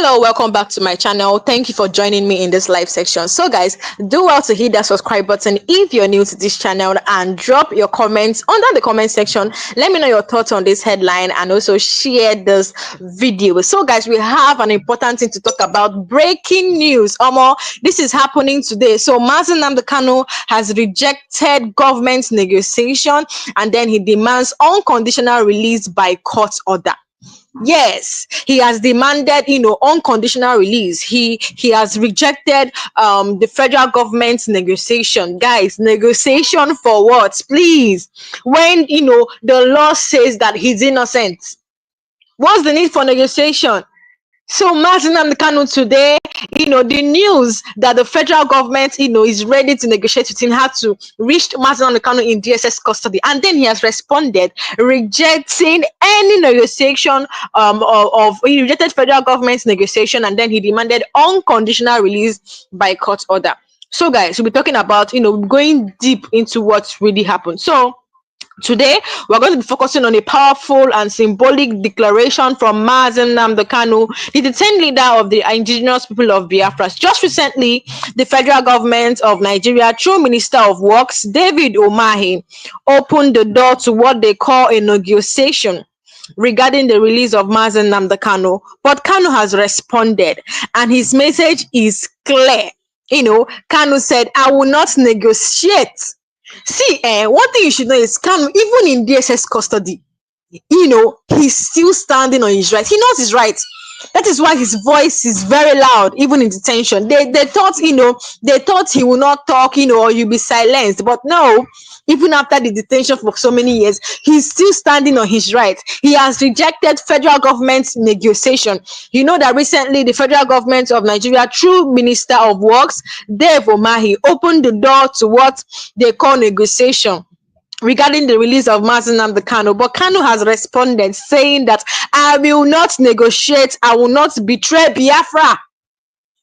Hello, welcome back to my channel. Thank you for joining me in this live section. So guys, do well to hit that subscribe button if you're new to this channel, and drop your comments under the comment section. Let me know your thoughts on this headline and also share this video. So guys, we have an important thing to talk about. Breaking news. This is happening today. So Nnamdi Kanu has rejected government negotiation, and then he demands unconditional release by court order. Yes, he has demanded, unconditional release. He has rejected the federal government's negotiation. Guys, negotiation for what? Please, when the law says that he's innocent, what's the need for negotiation? So Nnamdi Kanu today, the news that the federal government, is ready to negotiate with him had to reach Nnamdi Kanu in DSS custody, and then he has responded, rejecting any negotiation he rejected federal government's negotiation, and then he demanded unconditional release by court order. So guys, we'll be talking about, going deep into what really happened. So today, we're going to be focusing on a powerful and symbolic declaration from Nnamdi Kanu, the detained leader of the indigenous people of Biafra. Just recently, the federal government of Nigeria, through Minister of Works, David Umahi, opened the door to what they call a negotiation regarding the release of Nnamdi Kanu. But Kanu has responded, and his message is clear. Kanu said, "I will not negotiate." See, one thing you should know is Kanu, even in DSS custody, he's still standing on his right. He knows his right. That is why his voice is very loud, even in detention. They thought, they thought he will not talk, or you'll be silenced. But no, even after the detention for so many years, he's still standing on his right. He has rejected federal government's negotiation. You know that recently the federal government of Nigeria, through Minister of Works, Dave Umahi, opened the door to what they call negotiation regarding the release of Nnamdi Kanu. But Kanu has responded, saying that I will not negotiate, I will not betray Biafra.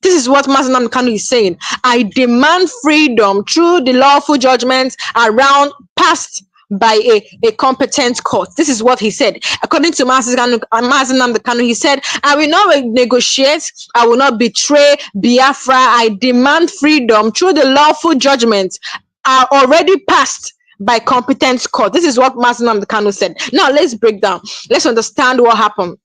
This is what Nnamdi Kanu is saying. I demand freedom through the lawful judgments around passed by a competent court. This is what he said. According to Nnamdi Kanu, he said, I will not negotiate, I will not betray Biafra. I demand freedom through the lawful judgments are already passed by competent court. This is what Nnamdi Kanu said. Now let's break down. Let's understand what happened.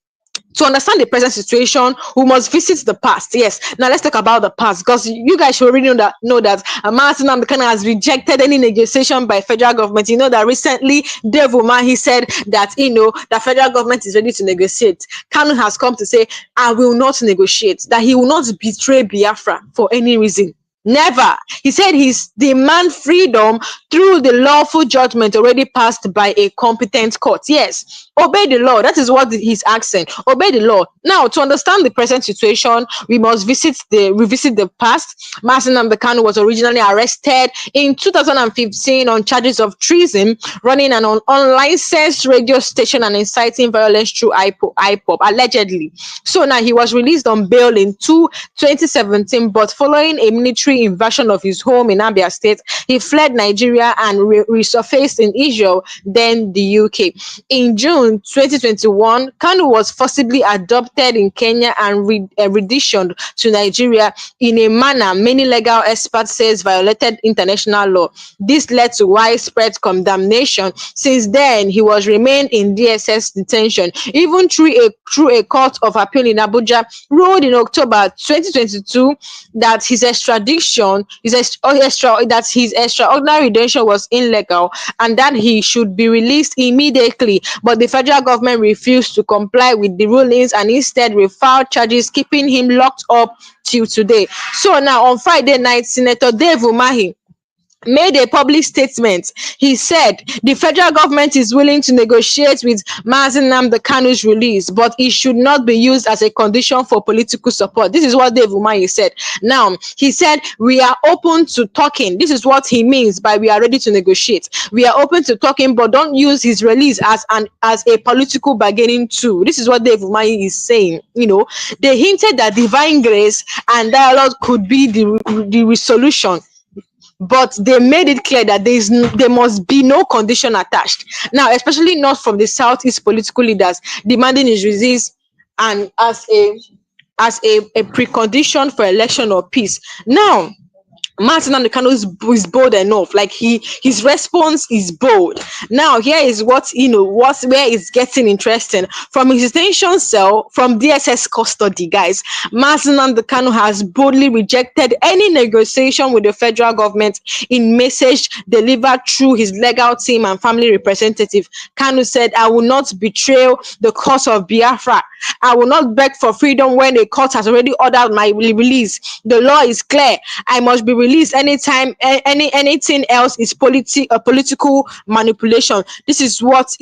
To understand the present situation, we must visit the past. Yes. Now let's talk about the past, because you guys should already know that Nnamdi Kanu has rejected any negotiation by federal government. You know that recently Dave Umahi said that the federal government is ready to negotiate. Kanu has come to say, I will not negotiate, that he will not betray Biafra for any reason. Never. He said he's demand freedom through the lawful judgment already passed by a competent court. Yes, obey the law. That is what he's asking. Obey the law. Now, to understand the present situation, we must revisit the past. Nnamdi Kanu was originally arrested in 2015 on charges of treason, running an unlicensed radio station and inciting violence through IPOP, allegedly. So now he was released on bail in 2017, but following a military invasion of his home in Abia State, he fled Nigeria and resurfaced in Israel, then the UK. In June 2021, Kanu was forcibly adopted in Kenya and renditioned to Nigeria in a manner many legal experts say violated international law. This led to widespread condemnation. Since then, he was remained in DSS detention, even through a court of appeal in Abuja ruled in October 2022 that his extradition, that his extraordinary detention was illegal and that he should be released immediately. But the federal government refused to comply with the rulings and instead refiled charges, keeping him locked up till today. So now on Friday night, Senator Dave Umahi made a public statement. He said the federal government is willing to negotiate with Nnamdi Kanu's release, but it should not be used as a condition for political support. This is what Dave Umahi said. Now, he said we are open to talking. This is what he means by we are ready to negotiate. We are open to talking, but don't use his release as a political bargaining tool. This is what Dave Umahi is saying. They hinted that divine grace and dialogue could be the resolution, but they made it clear that there must be no condition attached. Now, especially not from the Southeast political leaders demanding his release and as a as a precondition for election or peace. Now, Martin and the Kanu is bold enough. Like his response is bold. Now here is what's where it's getting interesting. From his detention cell, from DSS custody, guys, Martin and the Kanu has boldly rejected any negotiation with the federal government in message delivered through his legal team and family representative. Kanu said, "I will not betray the cause of Biafra. I will not beg for freedom when a court has already ordered my release. The law is clear. I must be released anytime. Anything else is political manipulation." This is what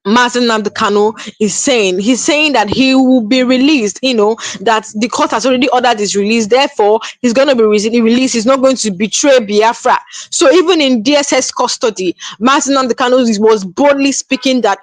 Martin Nnamdi Kanu is saying. He's saying that he will be released, that the court has already ordered his release. Therefore, he's going to be released. He's not going to betray Biafra. So even in DSS custody, Martin Nnamdi Kanu was boldly speaking that,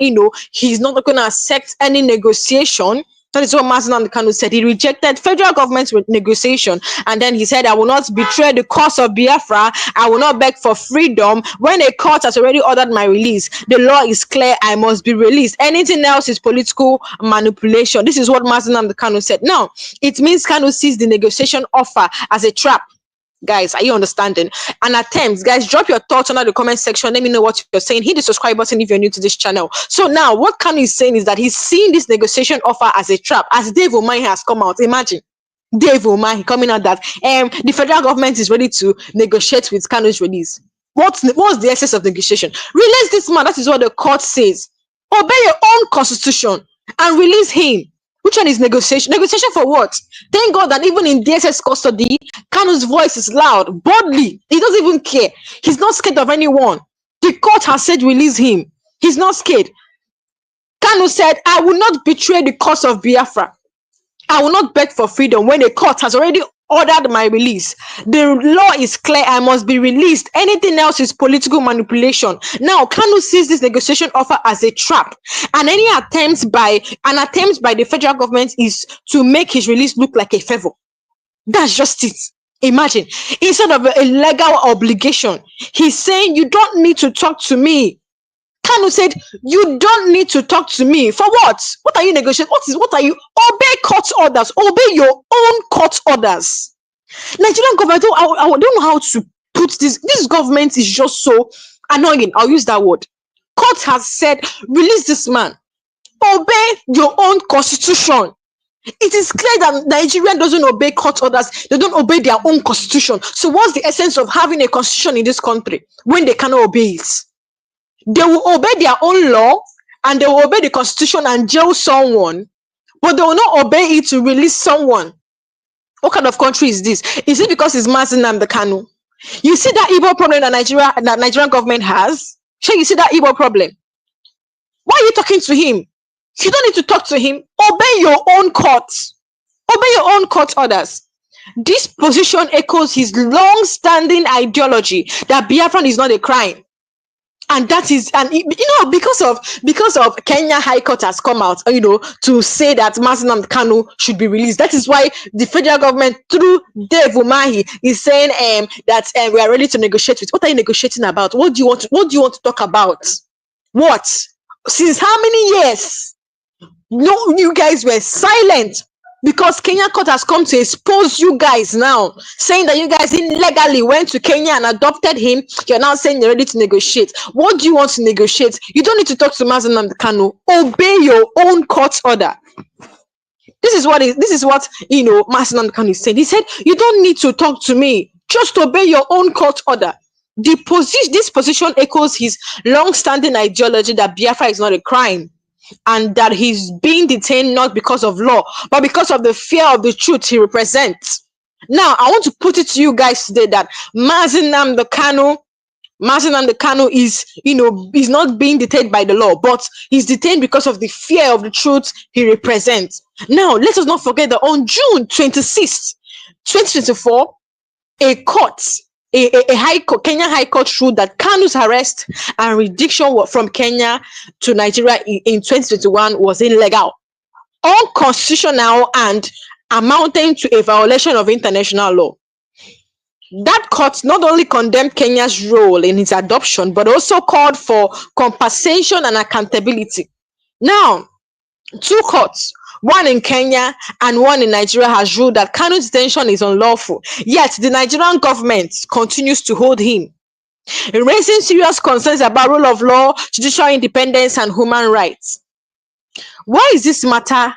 he's not going to accept any negotiation. That is what Martin Nnamdi Kanu said. He rejected federal government negotiation, and then he said, "I will not betray the cause of Biafra. I will not beg for freedom when a court has already ordered my release. The law is clear. I must be released. Anything else is political manipulation." This is what Martin Nnamdi Kanu said. Now, it means Kanu sees the negotiation offer as a trap. Guys, are you understanding? An attempt. Guys, drop your thoughts under the comment section. Let me know what you're saying. Hit the subscribe button if you're new to this channel. So now, what Kanu is saying is that he's seeing this negotiation offer as a trap. As Dave Umahi has come out, imagine Dave Umahi coming out that the federal government is ready to negotiate with Kanu's release. What's the essence of negotiation? Release this man. That is what the court says. Obey your own constitution and release him. Which one is negotiation? Negotiation for what? Thank God that even in DSS custody, Kanu's voice is loud, boldly. He doesn't even care. He's not scared of anyone. The court has said release him. He's not scared. Kanu said, "I will not betray the cause of Biafra. I will not beg for freedom when a court has already ordered my release. The law is clear. I must be released. Anything else is political manipulation." Now, Kanu sees this negotiation offer as a trap, and any attempt by the federal government is to make his release look like a favor. That's just it. Imagine, instead of a legal obligation, he's saying, "You don't need to talk to me." Kanu said, "You don't need to talk to me. For what? What are you negotiating? What are you? Obey court orders. Obey your own court orders." Nigerian government, I don't know how to put this. This government is just so annoying. I'll use that word. Court has said, release this man. Obey your own constitution. It is clear that Nigerian doesn't obey court orders. They don't obey their own constitution. So what's the essence of having a constitution in this country when they cannot obey it? They will obey their own law and they will obey the constitution and jail someone, but they will not obey it to release someone. What kind of country is this? Is it because it's Martin Nnamdi Kanu? You see that Igbo problem that Nigerian government has? Sure, you see that Igbo problem? Why are you talking to him? You don't need to talk to him. Obey your own courts. Obey your own court orders. This position echoes his long-standing ideology that Biafran is not a crime. And that is, because of Kenya High Court has come out, to say that Martin Nnamdi Kanu should be released. That is why the federal government, through Dave Umahi, is saying that we are ready to negotiate with. What are you negotiating about? What do you want to talk about? What? Since how many years? No, you guys were silent. Because Kenya court has come to expose you guys now, saying that you guys illegally went to Kenya and adopted him. You're now saying you're ready to negotiate. What do you want to negotiate? You don't need to talk to Martin Nnamdi Kanu. Obey your own court order. This is what Martin Nnamdi Kanu is saying. He said, "You don't need to talk to me. Just obey your own court order." This position echoes his long-standing ideology that Biafra is not a crime, and that he's being detained not because of law, but because of the fear of the truth he represents. Now, I want to put it to you guys today that Martin Nnamdi Kanu is not being detained by the law, but he's detained because of the fear of the truth he represents. Now, let us not forget that on June 26th, 2024, a Kenya High Court ruled that Kanu's arrest and reduction from Kenya to Nigeria in 2021 was illegal, unconstitutional, and amounting to a violation of international law. That court not only condemned Kenya's role in its adoption, but also called for compensation and accountability. Now, Two courts, one in Kenya and one in Nigeria, has ruled that Kanu's detention is unlawful. Yet the Nigerian government continues to hold him, raising serious concerns about rule of law, judicial independence, and human rights. Why is this matter?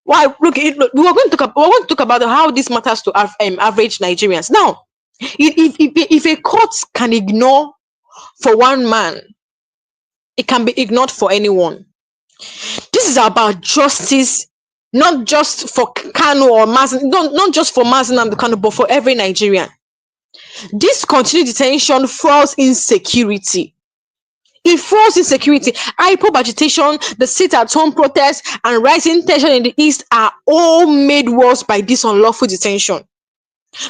Why? Look, we're going to talk about how this matters to average Nigerians. Now, if a court can ignore for one man, it can be ignored for anyone. This is about justice, not just for Kanu or Mazen, not just for Mazen and the Kanu, but for every Nigerian. This continued detention fuels insecurity. It fuels insecurity. IPOB agitation, the sit-at-home protests, and rising tension in the East are all made worse by this unlawful detention.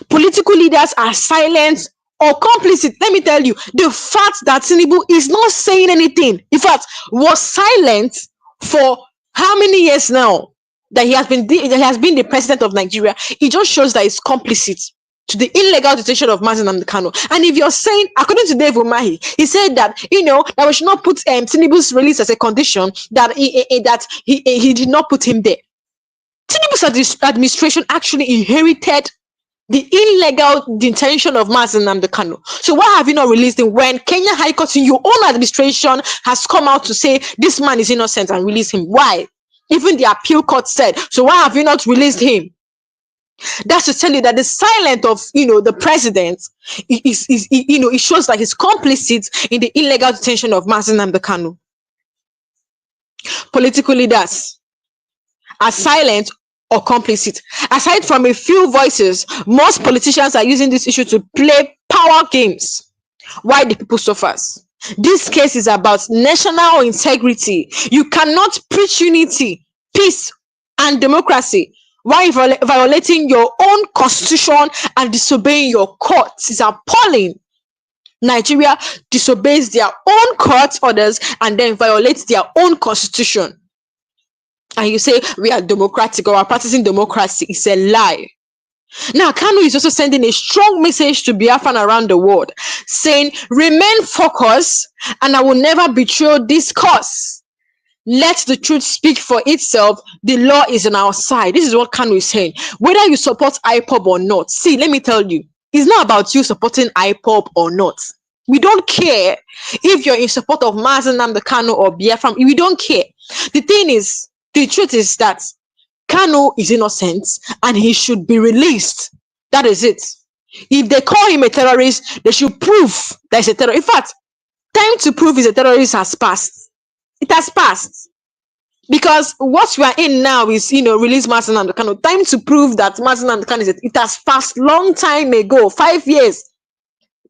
Political leaders are silent or complicit. Let me tell you, the fact that Tinubu is not saying anything, in fact, was silent for how many years now that he has been the president of Nigeria, it just shows that he's complicit to the illegal detention of Nnamdi Kanu. And if you're saying, according to Dave Umahi, he said that that we should not put Tinubu's release as a condition, that he did not put him there. Tinubu's administration actually inherited the illegal detention of Nnamdi Kanu. So why have you not released him when Kenya High Court in your own administration has come out to say this man is innocent and release him? Why? Even the appeal court said, so why have you not released him? That's to tell you that the silence of the president is it shows that he's complicit in the illegal detention of Nnamdi Kanu. Political leaders are silent or complicit. Aside from a few voices, most politicians are using this issue to play power games while the people suffers. This case is about national integrity. You cannot preach unity, peace, and democracy while violating your own constitution and disobeying your courts. It's appalling. Nigeria disobeys their own court orders and then violates their own constitution. And you say we are democratic or are practicing democracy. It's a lie. Now, Kanu is also sending a strong message to Biafran around the world, saying, remain focused and I will never betray this cause. Let the truth speak for itself. The law is on our side. This is what Kanu is saying. Whether you support IPOB or not, see, let me tell you, it's not about you supporting IPOB or not. We don't care if you're in support of Nnamdi Kanu or Biafran. We don't care. The truth is that Kanu is innocent and he should be released. That is it. If they call him a terrorist, they should prove that he's a terrorist. In fact, time to prove he's a terrorist has passed. It has passed. Because what we are in now is, release Nnamdi Kanu. Time to prove that Nnamdi Kanu it has passed long time ago, 5 years.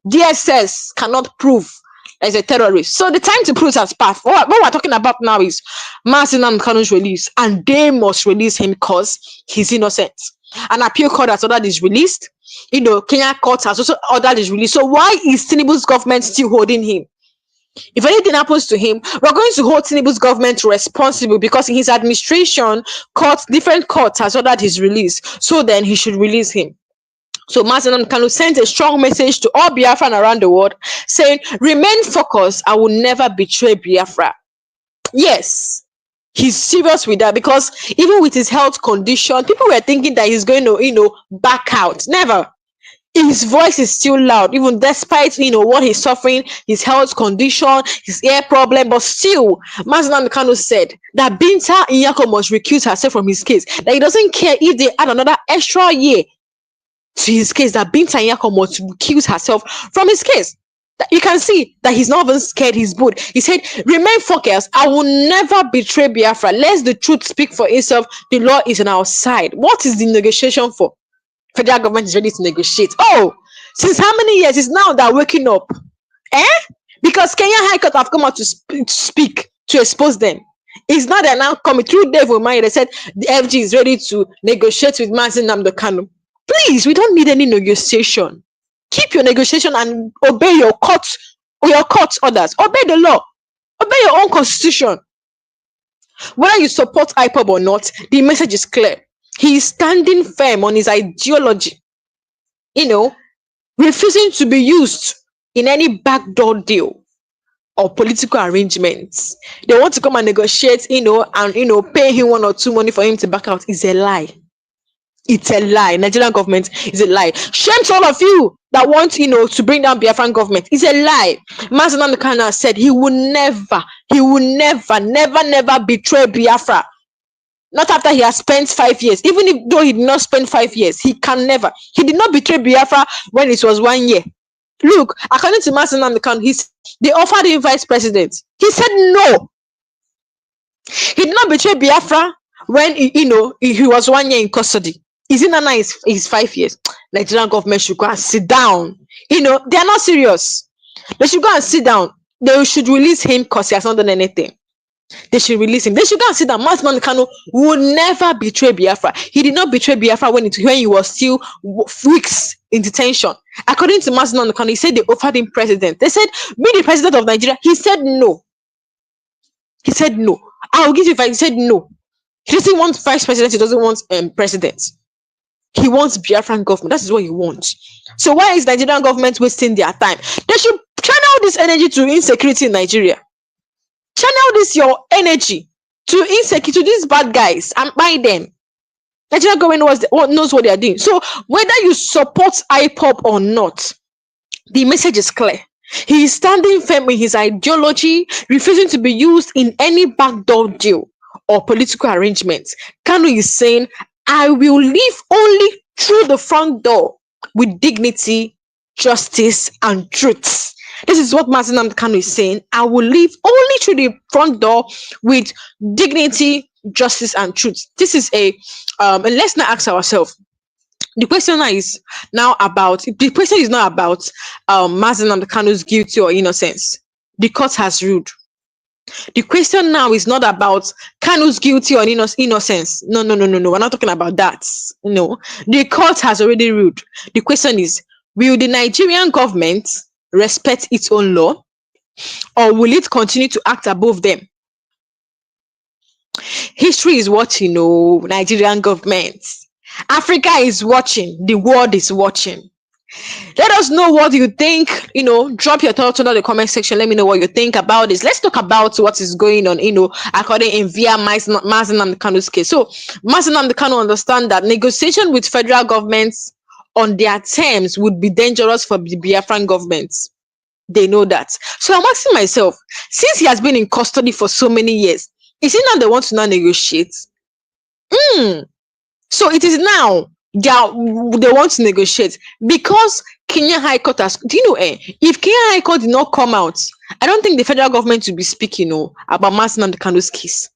DSS cannot prove as a terrorist. So the time to prove has passed. What we're talking about now is Nnamdi Kanu's release, and they must release him because he's innocent. An appeal court has ordered his released. Kenya court has also ordered his release. So why is Tinubu's government still holding him? If anything happens to him, we're going to hold Tinubu's government responsible because in his administration, different courts has ordered his release. So then he should release him. So Nnamdi Kanu sent a strong message to all Biafran around the world saying, remain focused, I will never betray Biafra. Yes, he's serious with that because even with his health condition, people were thinking that he's going to, back out. Never. His voice is still loud, even despite, what he's suffering, his health condition, his ear problem, but still, Nnamdi Kanu said that Binta Nyako must recuse herself from his case, that he doesn't care if they add another extra year to his case, that Binta Nyako must recuse herself from his case. You can see that he's not even scared his boot. He said, remain focused. I will never betray Biafra. Let the truth speak for itself. The law is on our side. What is the negotiation for? Federal government is ready to negotiate. Oh, since how many years? It's now that waking up. Because Kenya High Court have come out to speak, to expose them. It's not that now coming through Dave Umahi. They said the FG is ready to negotiate with Nnamdi Kanu. Please, we don't need any negotiation. Keep your negotiation and obey your court orders. Obey the law. Obey your own constitution. Whether you support IPOB or not, the message is clear. He is standing firm on his ideology. Refusing to be used in any backdoor deal or political arrangements. They want to come and negotiate, and pay him one or two money for him to back out. Is a lie. It's a lie. Nigerian government is a lie. Shame to all of you that want, to bring down Biafran government. It's a lie. Mazen Nnamdi Kanu said he will never betray Biafra. Not after he has spent 5 years. Even if though he did not spend 5 years, he can never. He did not betray Biafra when it was 1 year. Look, according to Mazen Nnamdi Kanu, they offered him vice president. He said no. He did not betray Biafra when he was 1 year in custody. Is it now is 5 years? Nigerian government should go and sit down. They are not serious. They should go and sit down. They should release him because he has not done anything. They should release him. They should go and sit down. Mazen Nnamdi Kanu would never betray Biafra. He did not betray Biafra when he was still weeks in detention. According to Mazen Nnamdi Kanu, he said they offered him president. They said, be the president of Nigeria. He said no. He said no. I will give you vice. He said no. He doesn't want vice president. He doesn't want president. He wants Biafran government. That is what he wants. So why is Nigerian government wasting their time? They should channel this energy to insecurity in Nigeria. Channel this your energy to insecurity, to these bad guys, and buy them. Nigerian government knows what they are doing. So whether you support IPOP or not, the message is clear. He is standing firm in his ideology, refusing to be used in any backdoor deal or political arrangements. Kanu is saying, I will live only through the front door with dignity, justice, and truth. This is what Mazen Nnamdi Kanu is saying. I will live only through the front door with dignity, justice, and truth. This is and let's now ask ourselves. The question is not about Mazen Nnamdi Kanu's guilty or innocence. The court has ruled. The question now is not about Kanu's guilty or innocence. No. We're not talking about that. No. The court has already ruled. The question is, will the Nigerian government respect its own law, or will it continue to act above them? History is watching, Nigerian government. Africa is watching. The world is watching. Let us know what you think. Drop your thoughts under the comment section. Let me know what you think about this. Let's talk about what is going on, according in via Mazen Nnamdi Kanu's case. So Mazen Nnamdi Kanu understand that negotiation with federal governments on their terms would be dangerous for the Biafran government. They know that. So I'm asking myself, since he has been in custody for so many years, is it now they want to now negotiate? So it is now they want to negotiate because Kenya High Court has. Do you know? If Kenya High Court did not come out, I don't think the federal government will be speaking, about Mazen Nnamdi Kanu's case.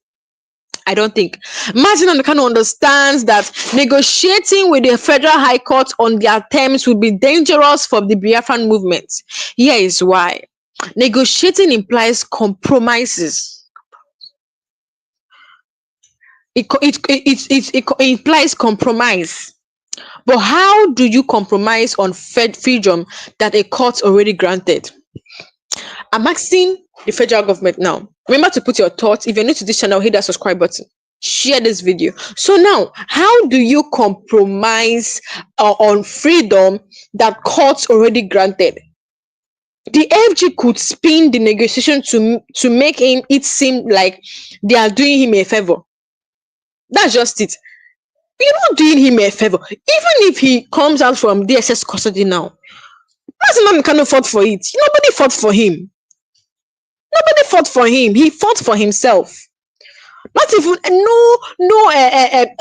I don't think. Mazen Nnamdi Kanu understands that negotiating with the federal high court on their terms would be dangerous for the Biafran movement. Here is why. Negotiating implies compromises. It implies compromise. But how do you compromise on freedom that a court already granted? I'm asking the federal government now. Remember to put your thoughts. If you're new to this channel, hit that subscribe button. Share this video. So now, how do you compromise on freedom that courts already granted? The AFG could spin the negotiation to make it seem like they are doing him a favor. That's just it. You're not doing him a favor. Even if he comes out from DSS custody now, Mazen Nnamdi Kanu fought for it. Nobody fought for him. Nobody fought for him. He fought for himself. Not even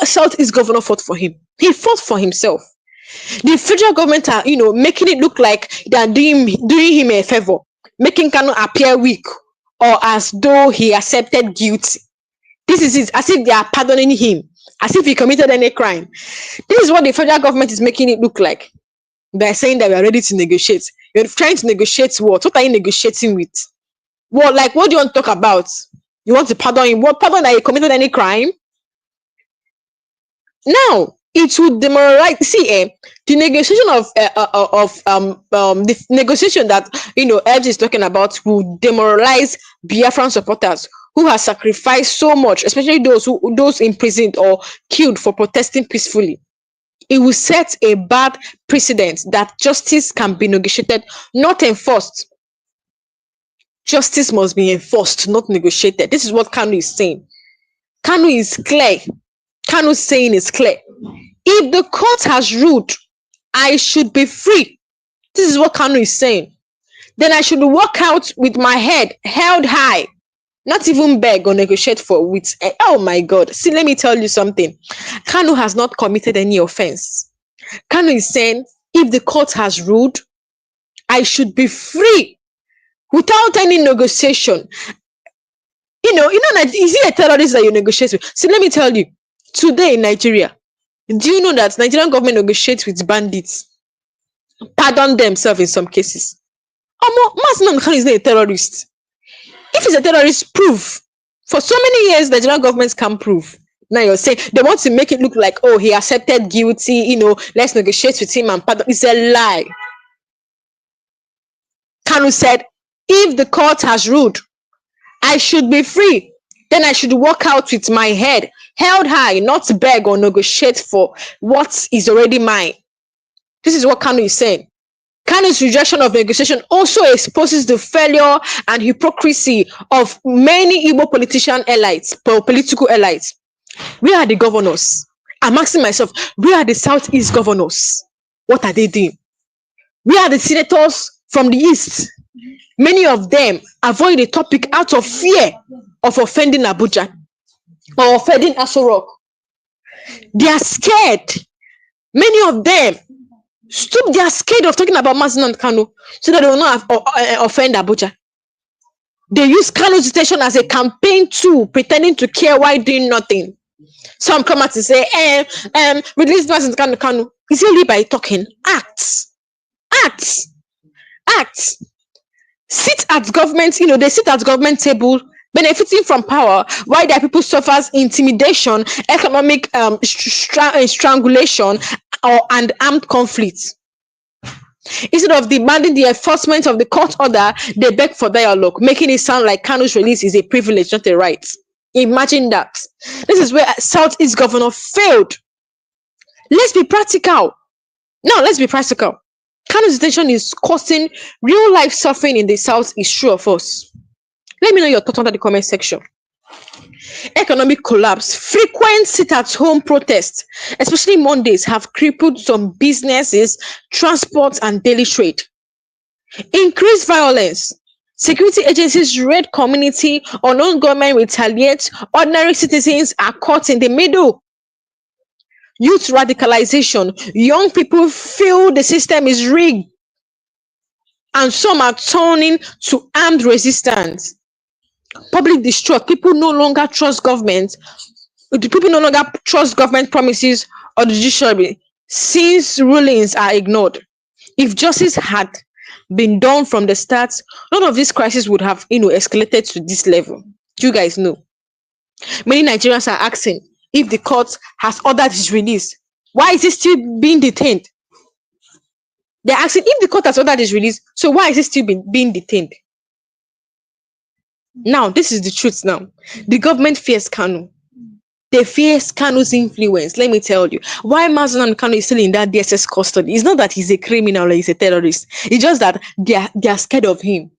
Southeast governor fought for him. He fought for himself. The federal government are, making it look like they are doing him a favor, making Kanu appear weak or as though he accepted guilty. This is it, as if they are pardoning him, as if he committed any crime. This is what the federal government is making it look like. They're saying that we are ready to negotiate. You're trying to negotiate what? What are you negotiating with? What do you want to talk about? You want to pardon him? What pardon that he committed any crime? Now, it would demoralize. See, the negotiation the negotiation that Edge is talking about will demoralize Biafran supporters who have sacrificed so much, especially those imprisoned or killed for protesting peacefully. It will set a bad precedent that justice can be negotiated, not enforced. Justice must be enforced, not negotiated. This is what Kanu is saying. Kanu is clear. Kanu saying is clear. If the court has ruled I should be free, this is what Kanu is saying, then I should walk out with my head held high, not even beg or negotiate for with. Oh my God. See, let me tell you something. Kanu has not committed any offense. Kanu is saying, if the court has ruled, I should be free without any negotiation. Is he a terrorist that you negotiate with? See, let me tell you, today in Nigeria, do you know that Nigerian government negotiates with bandits, pardon themselves in some cases? Nnamdi Kanu is not a terrorist. If he's a terrorist, prove. For so many years, Nigerian governments can't prove. Now you're saying they want to make it look like, oh, he accepted guilty, let's negotiate with him and pardon. It's a lie. Kanu said, if the court has ruled I should be free, then I should walk out with my head held high, not beg or negotiate for what is already mine. This is what Kanu is saying. Kanu's rejection of negotiation also exposes the failure and hypocrisy of many Igbo political elites. Where are the governors? I'm asking myself, where are the Southeast governors? What are they doing? Where are the senators from the East? Many of them avoid the topic out of fear of offending Abuja or offending Aso Rock. They are scared. Many of them they are scared of talking about Nnamdi Kanu so that they will not offend Abuja. They use Kanu's detention as a campaign tool, pretending to care while doing nothing. Some come out to say, release Nnamdi Kanu. Is it only by talking? Acts. Sit at government, they sit at government table, benefiting from power, while their people suffers intimidation, economic strangulation, and armed conflict. Instead of demanding the enforcement of the court order, they beg for dialogue, making it sound like Kanu's release is a privilege, not a right. Imagine that. This is where Southeast governor failed. Let's be practical. Kanu's detention is causing real life suffering in the South. Is true of us. Let me know your thoughts under the comment section. Economic collapse. Frequent sit-at-home protests, especially Mondays, have crippled some businesses, transport, and daily trade. Increased violence. Security agencies raid community, unknown government retaliates, ordinary citizens are caught in the middle. Youth radicalization. Young people feel the system is rigged, and some are turning to armed resistance. Public distrust. People no longer trust government. People no longer trust government promises or the judiciary since rulings are ignored. If justice had been done from the start, none of these crises would have escalated to this level. Do you guys know? Many Nigerians are asking, if the court has ordered his release, why is he still being detained? They're asking, if the court has ordered his release, so why is he still being detained? Now, this is the truth now. The government fears Kanu. They fear Kanu's influence. Let me tell you. Why Nnamdi Kanu is still in that DSS custody? It's not that he's a criminal or he's a terrorist. It's just that they are scared of him.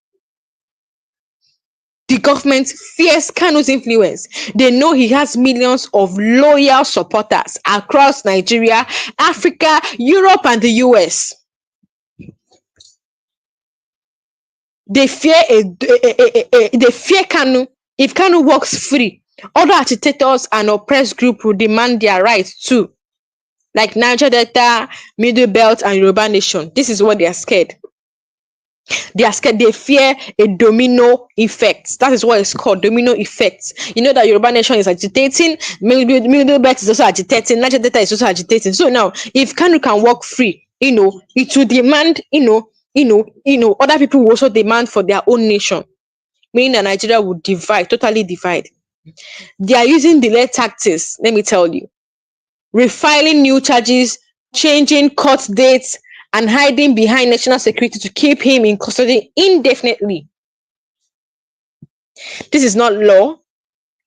The government fears Kanu's influence. They know he has millions of loyal supporters across Nigeria, Africa, Europe, and the US. They fear Kanu. If Kanu walks free, other agitators and oppressed groups will demand their rights too, like Niger Delta, Middle Belt, and Yoruba Nation. This is what they are scared. They are scared. They fear a domino effect. That is what it's called, domino effect. You know that Yoruba Nation is agitating, Middle Belt is also agitating, Niger Delta is also agitating. So now, if Kanu can walk free, it will demand, other people will also demand for their own nation, meaning that Nigeria would totally divide. They are using delay tactics, let me tell you. Refiling new charges, changing court dates, and hiding behind national security to keep him in custody indefinitely. This is not law.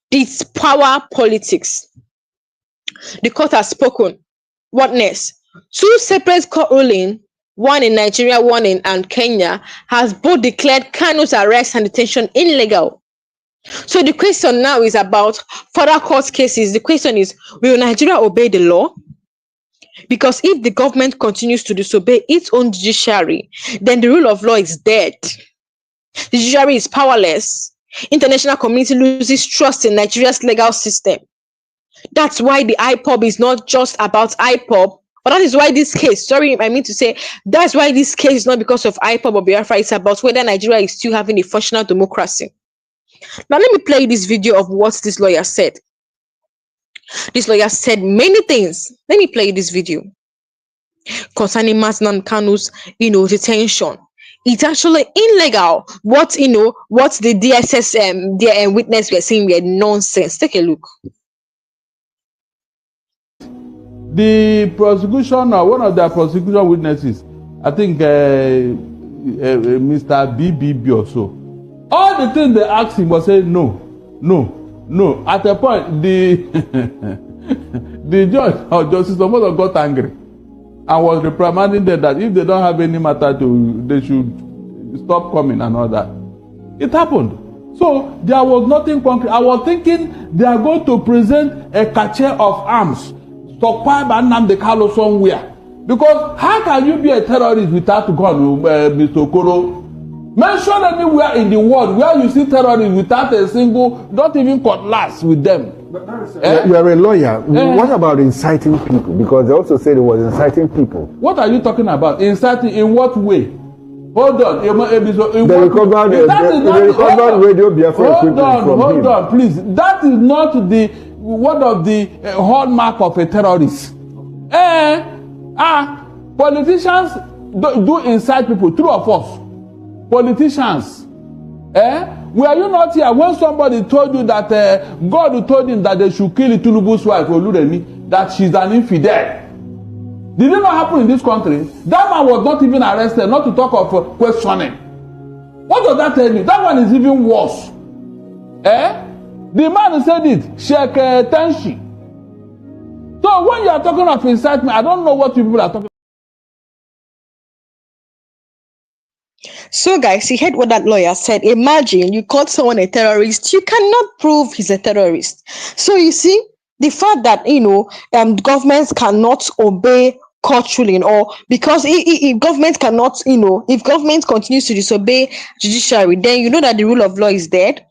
It's power politics. The court has spoken. What next? Two separate court rulings one in Nigeria, one in and Kenya, has both declared Kanu's arrest and detention illegal. So the question now is about further court cases. The question is, will Nigeria obey the law? Because if the government continues to disobey its own judiciary, then the rule of law is dead. The judiciary is powerless. International community loses trust in Nigeria's legal system. That's why the IPOB is not just about IPOB, but that is why this case, sorry, I mean to say, that's why this case is not because of IPOB or Biafra, it's about whether Nigeria is still having a functional democracy. Now, let me play this video of what this lawyer said. This lawyer said many things. Let me play this video concerning Nnamdi Kanu's, detention. It's actually illegal. What the DSS witness were saying were nonsense. Take a look. The prosecution, or one of their prosecution witnesses, I think Mr. BBB or so, all the things they asked him was saying no. At a point, the the judge or Justice almost got angry and was reprimanding them that if they don't have any matter to, they should stop coming and all that. It happened. So there was nothing concrete. I was thinking they are going to present a cache of arms stockpiled by Nnamdi Kanu somewhere. Because how can you be a terrorist without gun, Mr. Okoro? Mention anywhere in the world where you see terrorists without a single, not even cutlass with them. You are a lawyer. What about inciting people? Because they also said it was inciting people. What are you talking about? Inciting in what way? Hold on. They recovered radio Biafra equipment from him. Hold on, please. That is not the one of the hallmark of a terrorist. Politicians do incite people. True of us. Politicians. Were you not here when somebody told you that God told him that they should kill Tinubu's wife, Oluremi, that she's an infidel? Did it not happen in this country? That man was not even arrested, not to talk of questioning. What does that tell you? That one is even worse. The man who said it, Sheikh Tenshi. So when you are talking of incitement, I don't know what you people are talking about. So guys, you heard what that lawyer said. Imagine you called someone a terrorist. You cannot prove he's a terrorist. So you see, the fact that, governments cannot obey court ruling, or because if government cannot, if government continues to disobey judiciary, then you know that the rule of law is dead.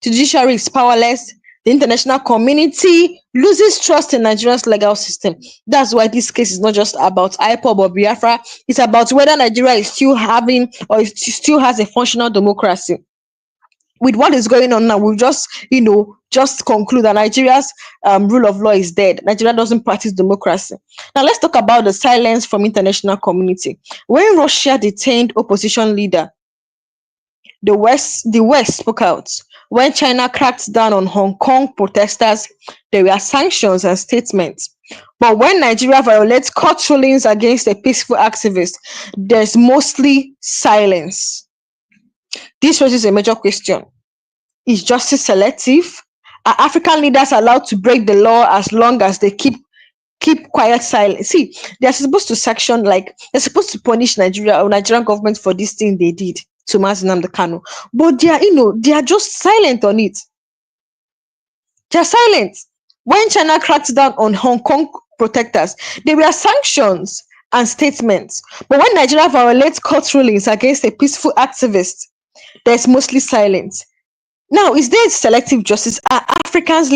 The judiciary is powerless. The international community loses trust in Nigeria's legal system. That's why this case is not just about IPOB or Biafra. It's about whether Nigeria is still having, or it still has a functional democracy. With what is going on now, we'll just conclude that Nigeria's rule of law is dead. Nigeria doesn't practice democracy. Now let's talk about the silence from international community. When Russia detained opposition leader, the West spoke out. When China cracked down on Hong Kong protesters, there were sanctions and statements. But when Nigeria violates court rulings against a peaceful activist, there's mostly silence. This raises a major question. Is justice selective? Are African leaders allowed to break the law as long as they keep quiet silent? See, they're supposed to sanction, like they're supposed to punish Nigeria or Nigerian government for this thing they did to Nnamdi Kanu, but they are just silent on it. They're silent. When China cracked down on Hong Kong protesters, there were sanctions and statements. But when Nigeria violates court rulings against a peaceful activist, there's mostly silence. Now, is there selective justice? Are African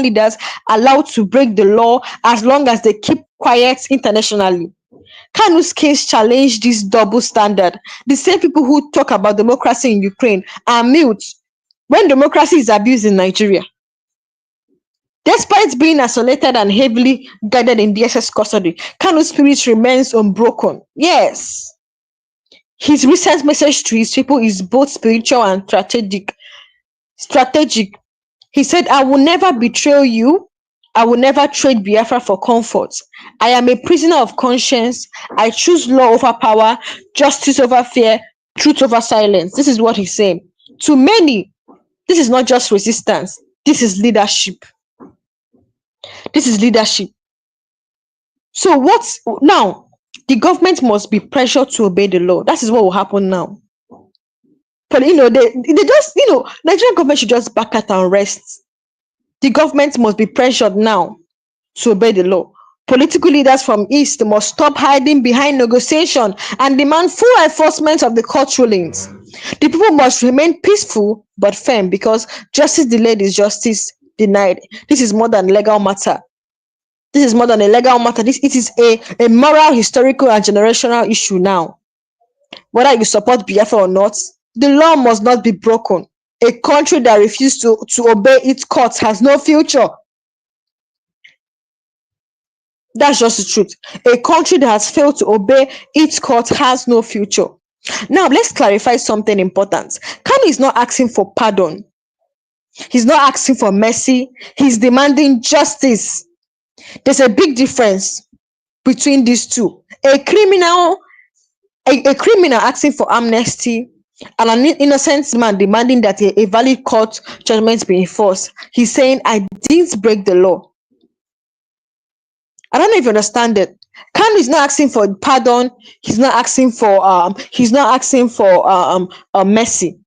leaders allowed to break the law as long as they keep quiet internationally? Kanu's case challenged this double standard. The same people who talk about democracy in Ukraine are mute when democracy is abused in Nigeria. Despite being isolated and heavily guarded in DSS custody, Kanu's spirit remains unbroken. Yes. His recent message to his people is both spiritual and strategic. He said, I will never betray you. I will never trade Biafra for comfort. I am a prisoner of conscience. I choose law over power, justice over fear, truth over silence. This is what he's saying. To many, this is not just resistance. This is leadership. This is leadership. So what's now? The government must be pressured to obey the law. That is what will happen now. But they just, Nigerian government should just back out and rest. The government must be pressured now to obey the law. Political leaders from East must stop hiding behind negotiation and demand full enforcement of the court rulings. The people must remain peaceful but firm, because justice delayed is justice denied. This is more than legal matter. This is more than a legal matter. It is a moral, historical, and generational issue now. Whether you support Biafra or not, the law must not be broken. A country that refuses to obey its courts has no future. That's just the truth. A country that has failed to obey its court has no future. Now, let's clarify something important. Kanu is not asking for pardon. He's not asking for mercy. He's demanding justice. There's a big difference between these two. A criminal asking for amnesty, and an innocent man demanding that a valid court judgment be enforced. He's saying, I didn't break the law. I don't know if you understand it. Kanu is not asking for pardon. He's not asking for mercy.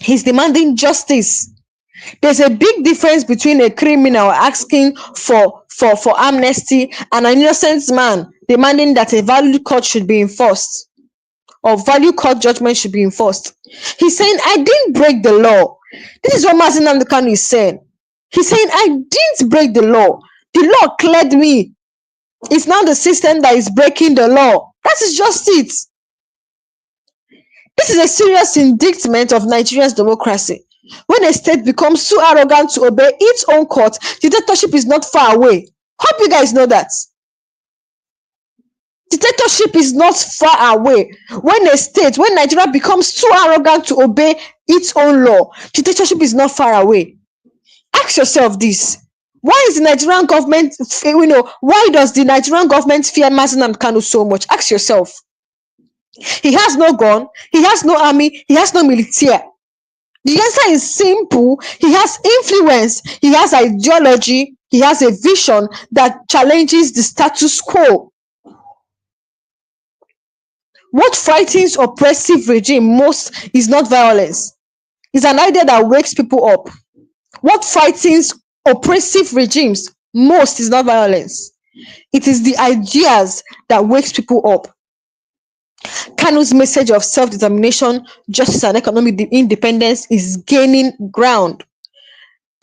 He's demanding justice. There's a big difference between a criminal asking for amnesty and an innocent man demanding that a valid court should be enforced, or valid court judgment should be enforced. He's saying, I didn't break the law. This is what Nnamdi Kanu is saying. He's saying, I didn't break the law. The law cleared me. It's now the system that is breaking the law. That is just it. This is a serious indictment of Nigeria's democracy. When a state becomes too arrogant to obey its own court, dictatorship is not far away. Hope you guys know that. Dictatorship is not far away. When Nigeria becomes too arrogant to obey its own law, dictatorship is not far away. Ask yourself this. Why is the Nigerian government, why does the Nigerian government fear Nnamdi Kanu so much? Ask yourself. He has no gun, he has no army, he has no military. The answer is simple. He has influence, he has ideology, he has a vision that challenges the status quo. What frightens oppressive regime most is not violence. It's an idea that wakes people up. What frightens oppressive regimes most is not violence. It is the ideas that wakes people up. Kanu's message of self-determination, justice, and economic independence is gaining ground,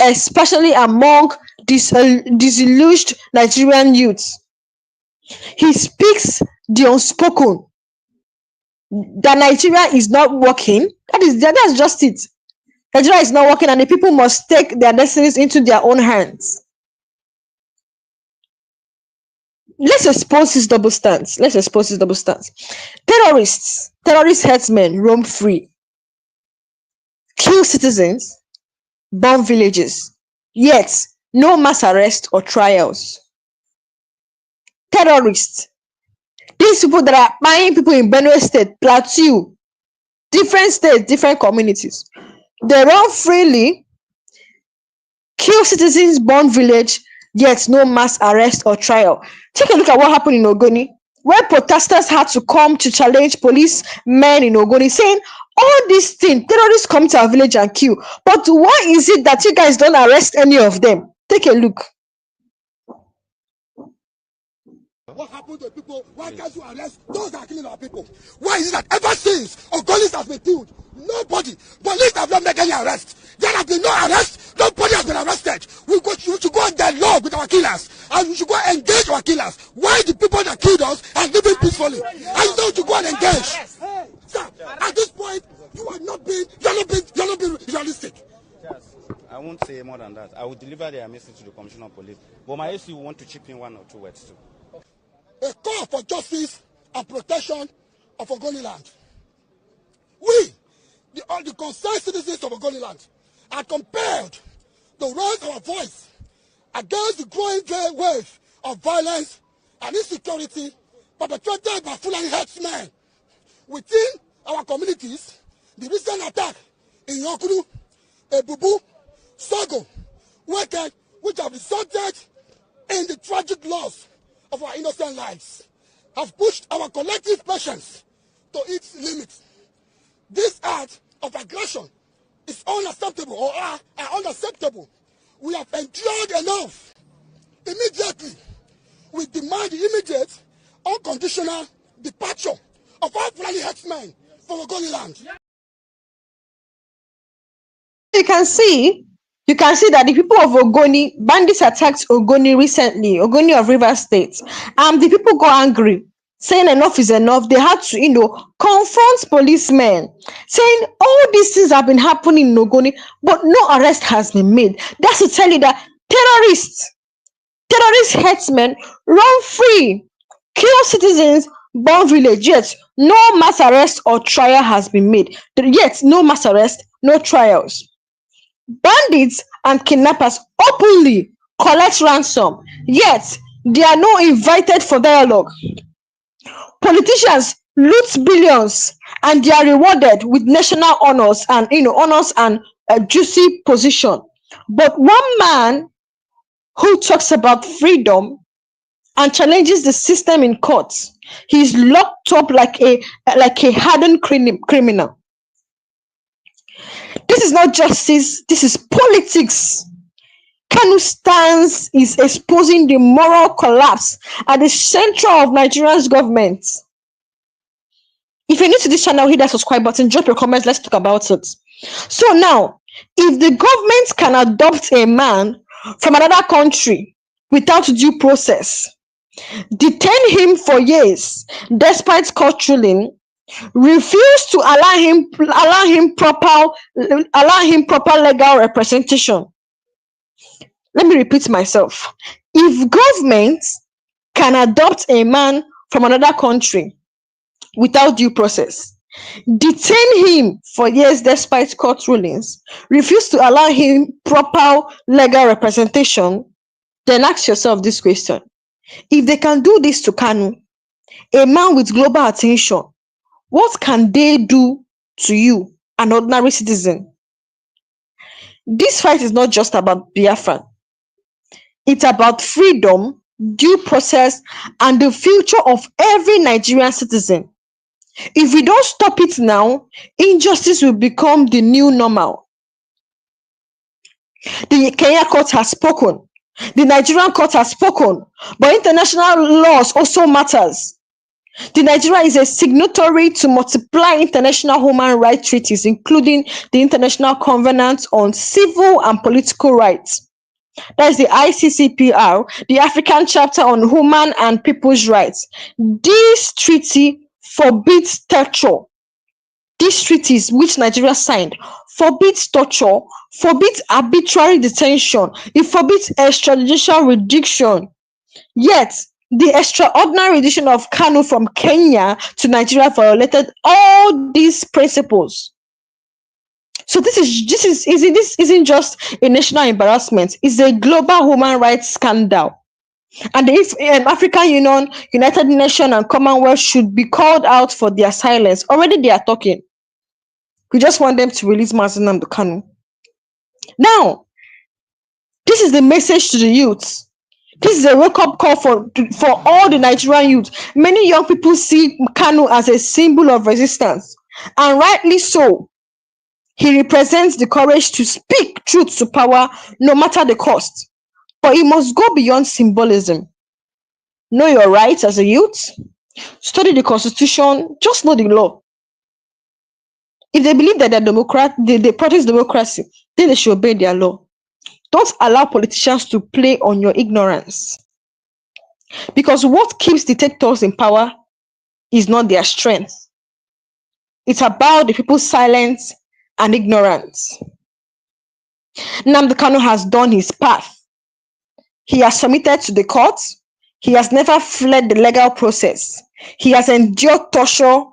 especially among disillusioned Nigerian youths. He speaks the unspoken, that Nigeria is not working. That's just it. Nigeria is not working, and the people must take their destinies into their own hands. Let's expose his double stance. Terrorist herdsmen roam free, kill citizens, bomb villages, yet no mass arrest or trials. Terrorists, these people that are buying people in Benue State, Plateau, different states, different communities, they run freely, kill citizens, bomb village, yet no mass arrest or trial. Take a look at what happened in Ogoni, where protesters had to come to challenge policemen in Ogoni, saying, all these things, terrorists come to our village and kill. But why is it that you guys don't arrest any of them? Take a look. What happened to people? Why can't you arrest those that are killing our people? Why is it that ever since Ogolis has been killed, nobody, police have not made any arrest. There has been no arrest, nobody has been arrested. We should go on dialogue with our killers, and we should go engage our killers. Why the people that killed us are living peacefully? And you know to go and engage. Sir, at this point, you are not being realistic. I won't say more than that. I will deliver their message to the Commissioner of Police. But my AC will want to chip in 1 or 2 words too. A call for justice and protection of Ogoniland. We, all the concerned citizens of Ogoniland, are compelled to raise our voice against the growing wave of violence and insecurity perpetrated by Fulani herdsmen within our communities. The recent attack in Yokuru, Ebubu, Sogo, Weke, which have resulted in the tragic loss of our innocent lives. have pushed our collective patience to its limits. This act of aggression is unacceptable or are unacceptable. We have endured enough. Immediately, we demand the immediate, unconditional departure of all Fulani herdsmen from Ogoniland. You can see that the people of Ogoni, bandits attacked Ogoni recently, Ogoni of Rivers State. The people got angry, saying enough is enough. They had to, confront policemen, saying all these things have been happening in Ogoni, but no arrest has been made. That's to tell you that terrorist herdsmen run free, kill citizens, burn village, yet no mass arrest or trial has been made. Yet no mass arrest, no trials. Bandits and kidnappers openly collect ransom, yet they are not invited for dialogue. Politicians loot billions and they are rewarded with national honors and a juicy position. But one man who talks about freedom and challenges the system in courts, he's locked up like a hardened criminal. This is not justice, this is politics. Kanu's stance is exposing the moral collapse at the center of Nigeria's government. If you're new to this channel, hit that subscribe button, drop your comments, let's talk about it. So now, if the government can adopt a man from another country without due process, detain him for years despite court ruling, refuse to allow him proper legal representation. Let me repeat myself. If government can adopt a man from another country without due process, detain him for years despite court rulings, refuse to allow him proper legal representation, then ask yourself this question. If they can do this to Kanu, a man with global attention, what can they do to you, an ordinary citizen? This fight is not just about Biafra. It's about freedom, due process, and the future of every Nigerian citizen. If we don't stop it now, injustice will become the new normal. The Kenya court has spoken. The Nigerian court has spoken. But international laws also matters. The Nigeria is a signatory to multiple international human rights treaties, including the International Covenant on Civil and Political Rights. That is the ICCPR, the African Chapter on Human and People's Rights. This treaty forbids torture. These treaties, which Nigeria signed, forbids torture, forbids arbitrary detention, it forbids extrajudicial reduction. Yet, the extraordinary addition of Kanu from Kenya to Nigeria violated all these principles. So this isn't just a national embarrassment, it's a global human rights scandal. And the African Union, United Nations, and Commonwealth should be called out for their silence. Already they are talking. We just want them to release Nnamdi Kanu. Now, this is the message to the youth. This is a wake-up call for all the Nigerian youth. Many young people see Kanu as a symbol of resistance, and rightly so. He represents the courage to speak truth to power, no matter the cost. But it must go beyond symbolism. Know your rights as a youth. Study the Constitution. Just know the law. If they believe that they practice democracy, then they should obey their law. Don't allow politicians to play on your ignorance. Because what keeps dictators in power is not their strength. It's about the people's silence and ignorance. Nnamdi Kanu has done his path. He has submitted to the court. He has never fled the legal process. He has endured torture,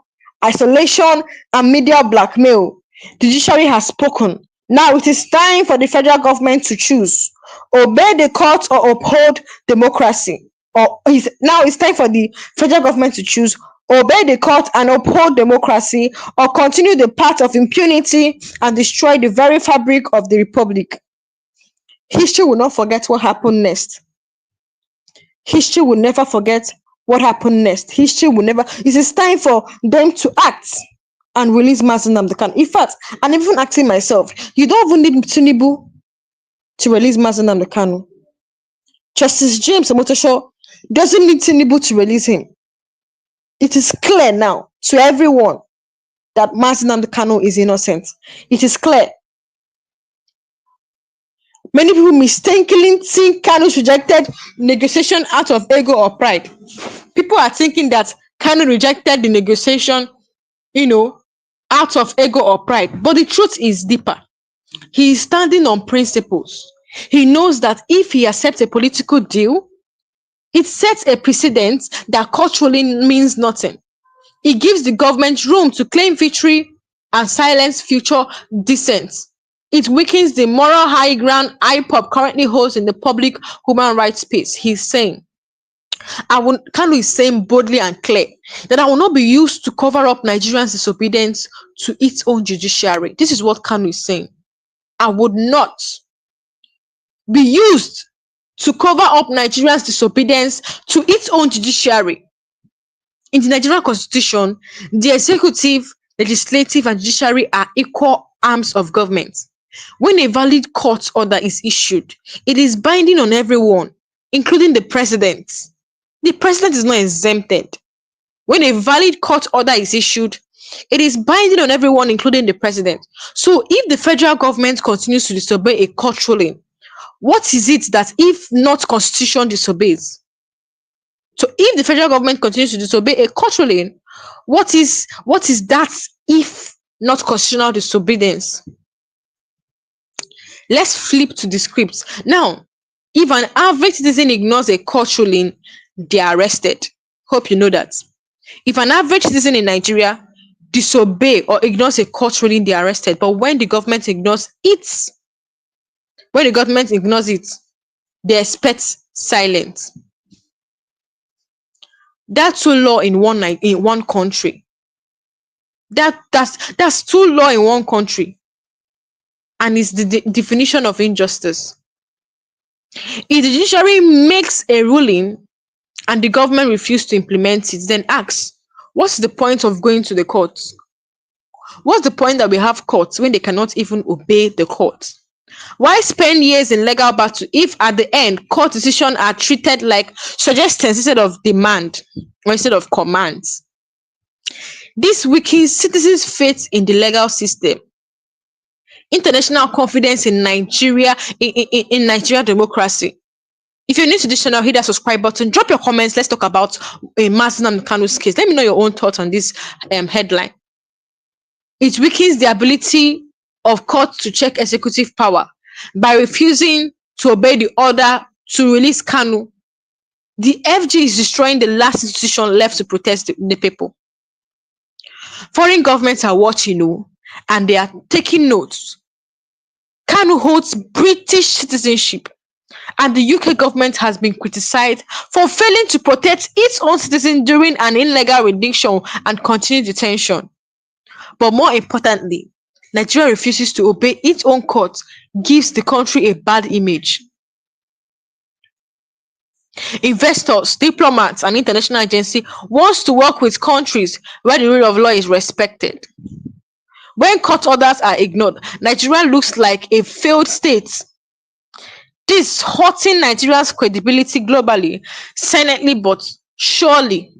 isolation, and media blackmail. The judiciary has spoken. Now it is time for the federal government to choose. Obey the court or uphold democracy. Now it's time for the federal government to choose. Obey the court and uphold democracy, or continue the path of impunity and destroy the very fabric of the republic. History will not forget what happened next. History will never forget what happened next. History will never. It is time for them to act and release Nnamdi Kanu. In fact, I'm even asking myself, you don't even need Tinubu to release Nnamdi Kanu. Justice James Omotosho doesn't need Tinubu to release him. It is clear now to everyone that Nnamdi Kanu is innocent. It is clear. Many people mistakenly think Kanu rejected negotiation out of ego or pride. People are thinking that Kanu rejected the negotiation, out of ego or pride. But the truth is deeper. He is standing on principles. He knows that if he accepts a political deal, it sets a precedent that culturally means nothing. It gives the government room to claim victory and silence future dissent. It weakens the moral high ground IPOP currently holds in the public human rights space. He's saying, Kanu is saying boldly and clear that I will not be used to cover up Nigerians' disobedience to its own judiciary. This is what Kanu is saying. I would not be used to cover up Nigerians' disobedience to its own judiciary. In the Nigerian constitution, the executive, legislative, and judiciary are equal arms of government. When a valid court order is issued, it is binding on everyone, including the president. The president is not exempted. When a valid court order is issued, it is binding on everyone, including the president. So if the federal government continues to disobey a court ruling, what is it that if not constitution disobeys? So if the federal government continues to disobey a court ruling, what is that if not constitutional disobedience? Let's flip to the script. Now, if an average citizen ignores a court ruling, they are arrested. Hope you know that. If an average citizen in Nigeria disobey or ignores a court ruling, they are arrested. But when the government ignores it, they expect silence. That's two law in one country. That's two law in one country, and it's the definition of injustice. If the judiciary makes a ruling and the government refuses to implement it, then asks, what's the point of going to the courts? What's the point that we have courts when they cannot even obey the court? Why spend years in legal battle if at the end court decisions are treated like suggestions instead of demand or instead of commands? This weakens citizens' faith in the legal system, international confidence in Nigeria, in Nigeria democracy. If you're new to this channel, hit that subscribe button, drop your comments. Let's talk about Nnamdi Kanu's case. Let me know your own thoughts on this headline. It weakens the ability of courts to check executive power by refusing to obey the order to release Kanu. The FG is destroying the last institution left to protect the people. Foreign governments are watching, and they are taking notes. Kanu holds British citizenship, and the UK government has been criticized for failing to protect its own citizens during an illegal rendition and continued detention. But more importantly, Nigeria refuses to obey its own courts, gives the country a bad image. Investors, diplomats, and international agencies want to work with countries where the rule of law is respected. When court orders are ignored, Nigeria looks like a failed state. This is hurting Nigeria's credibility globally, silently but surely.